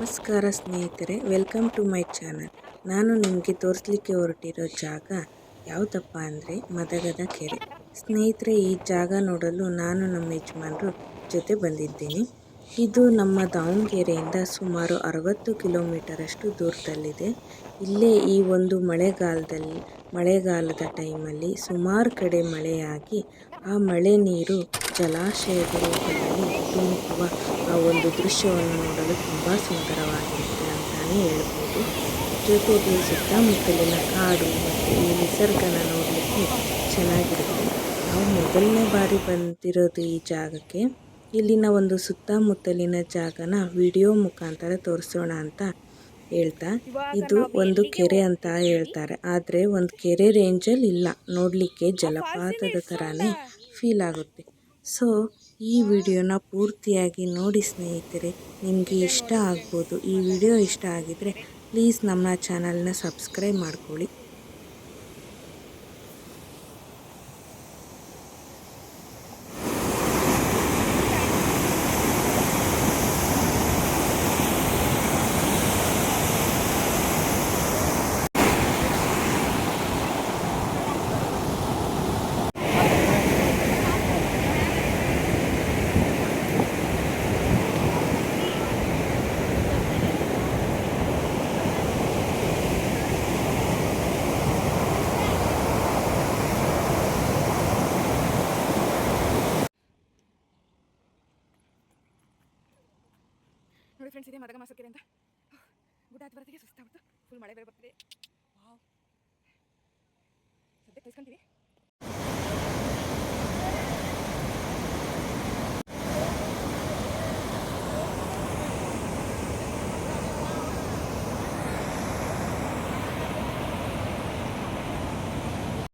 ನಮಸ್ಕಾರ ಸ್ನೇಹಿತರೆ, welcome to my channel. ನಾನು ನಿಮಗೆ ತೋರಿಸ್ಲಿಕ್ಕೆ ಹೊರಟಿರೋ ಜಾಗ ಯಾವುದಪ್ಪ ಅಂದರೆ ಮದಗದ ಕೆರೆ. ಸ್ನೇಹಿತರೆ, ಈ ಜಾಗ ನೋಡಲು ನಾನು ನಮ್ಮ ಯಜಮಾನರು ಜೊತೆ ಬಂದಿದ್ದೀನಿ. ಇದು ನಮ್ಮ ದಾವಣಗೆರೆಯಿಂದ ಸುಮಾರು 60 ಕಿಲೋಮೀಟರ್ ಅಷ್ಟು ದೂರದಲ್ಲಿದೆ. ಇಲ್ಲೇ ಈ ಒಂದು ಮಳೆಗಾಲದ ಟೈಮಲ್ಲಿ ಸುಮಾರು ಕಡೆ ಮಳೆಯಾಗಿ ಆ ಮಳೆ ನೀರು ಜಲಾಶಯದ ರೂಪದಲ್ಲಿ ಧುಮುಕುವ ಆ ಒಂದು ದೃಶ್ಯವನ್ನು ನೋಡಲು ತುಂಬ ಸುಂದರವಾಗಿರುತ್ತೆ ಅಂತಲೇ ಹೇಳ್ಬೋದು. ಜೊತೆಗೆ ಸುತ್ತಮುತ್ತಲಿನ ಕಾಡು ಮತ್ತು ಈ ನಿಸರ್ಗನ ನೋಡಲಿಕ್ಕೆ ಚೆನ್ನಾಗಿರುತ್ತೆ. ನಾವು ಮೊದಲನೇ ಬಾರಿ ಬಂದಿರೋದು ಈ ಜಾಗಕ್ಕೆ. ಇಲ್ಲಿನ ಒಂದು ಸುತ್ತಮುತ್ತಲಿನ ಜಾಗನ ವಿಡಿಯೋ ಮುಖಾಂತರ ತೋರಿಸೋಣ ಅಂತ ಹೇಳ್ತಾ, ಇದು ಒಂದು ಕೆರೆ ಅಂತ ಹೇಳ್ತಾರೆ, ಆದರೆ ಒಂದು ಕೆರೆ ರೇಂಜಲ್ಲಿ ಇಲ್ಲ, ನೋಡಲಿಕ್ಕೆ ಜಲಪಾತದ ಥರನೇ ಫೀಲ್ ಆಗುತ್ತೆ. ಸೊ ಈ ವಿಡಿಯೋನ ಪೂರ್ತಿಯಾಗಿ ನೋಡಿ ಸ್ನೇಹಿತರೆ, ನಿಮಗೆ ಇಷ್ಟ ಆಗ್ಬೋದು. ಈ ವಿಡಿಯೋ ಇಷ್ಟ ಆಗಿದರೆ ಪ್ಲೀಸ್ ನಮ್ಮ ಚಾನಲ್ನ ಸಬ್ಸ್ಕ್ರೈಬ್ ಮಾಡ್ಕೊಳ್ಳಿ. ನೋಡಿ ಫ್ರೆಂಡ್ಸ್, ಇದೆ ಮದಗ ಮಾಸಕೆರೆ ಅಂತ. ಗುಡ್ಡ ಹತ್ತಿ ಬರೋತ್ತಿಗೆ ಸುಸ್ತಾಗ್ಬಿಟ್ಟು ಫುಲ್ ಮಳೆ ಬೇರೆ ಬರ್ತಿದೆ. ವಾವ್, ಸದ್ಯಕ್ಕೆ ಕಳ್ಸ್ಕೊಂತೀವಿ.